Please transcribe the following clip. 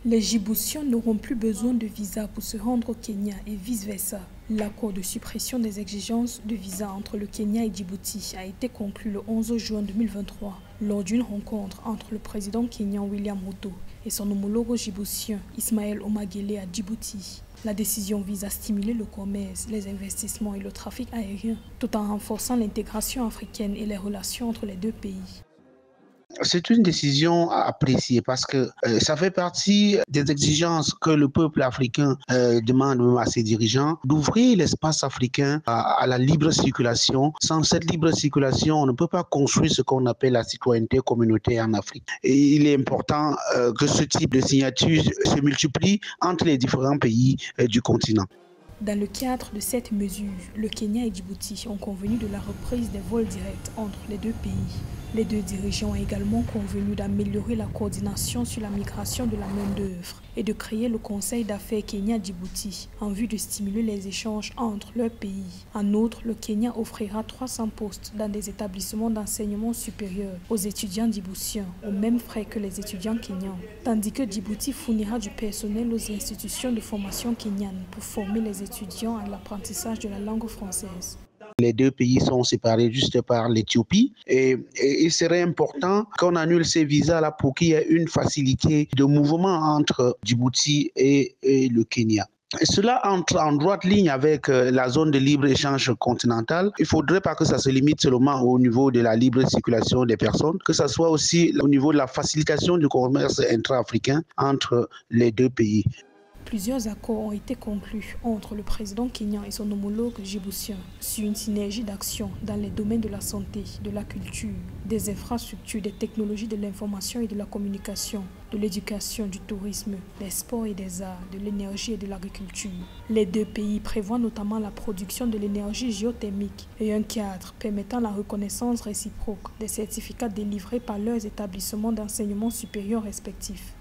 Les Djiboutiens n'auront plus besoin de visa pour se rendre au Kenya et vice-versa. L'accord de suppression des exigences de visa entre le Kenya et Djibouti a été conclu le 11 juin 2023 lors d'une rencontre entre le président kenyan William Ruto et son homologue djiboutien Ismaël Omar Guelleh à Djibouti. La décision vise à stimuler le commerce, les investissements et le trafic aérien, tout en renforçant l'intégration africaine et les relations entre les deux pays. C'est une décision à apprécier parce que ça fait partie des exigences que le peuple africain demande même à ses dirigeants, d'ouvrir l'espace africain à la libre circulation. Sans cette libre circulation, on ne peut pas construire ce qu'on appelle la citoyenneté communautaire en Afrique. Et il est important que ce type de signature se multiplie entre les différents pays du continent. Dans le cadre de cette mesure, le Kenya et Djibouti ont convenu de la reprise des vols directs entre les deux pays. Les deux dirigeants ont également convenu d'améliorer la coordination sur la migration de la main-d'œuvre et de créer le Conseil d'affaires Kenya-Djibouti en vue de stimuler les échanges entre leurs pays. En outre, le Kenya offrira 300 postes dans des établissements d'enseignement supérieur aux étudiants djiboutiens, aux mêmes frais que les étudiants kenyans, tandis que Djibouti fournira du personnel aux institutions de formation kenyanes pour former les étudiants à l'apprentissage de la langue française. Les deux pays sont séparés juste par l'Éthiopie et il serait important qu'on annule ces visas-là pour qu'il y ait une facilité de mouvement entre Djibouti et le Kenya. Et cela entre en droite ligne avec la zone de libre-échange continentale. Il ne faudrait pas que ça se limite seulement au niveau de la libre circulation des personnes, que ça soit aussi au niveau de la facilitation du commerce intra-africain entre les deux pays. Plusieurs accords ont été conclus entre le président kenyan et son homologue djiboutien sur une synergie d'action dans les domaines de la santé, de la culture, des infrastructures, des technologies de l'information et de la communication, de l'éducation, du tourisme, des sports et des arts, de l'énergie et de l'agriculture. Les deux pays prévoient notamment la production de l'énergie géothermique et un cadre permettant la reconnaissance réciproque des certificats délivrés par leurs établissements d'enseignement supérieur respectifs.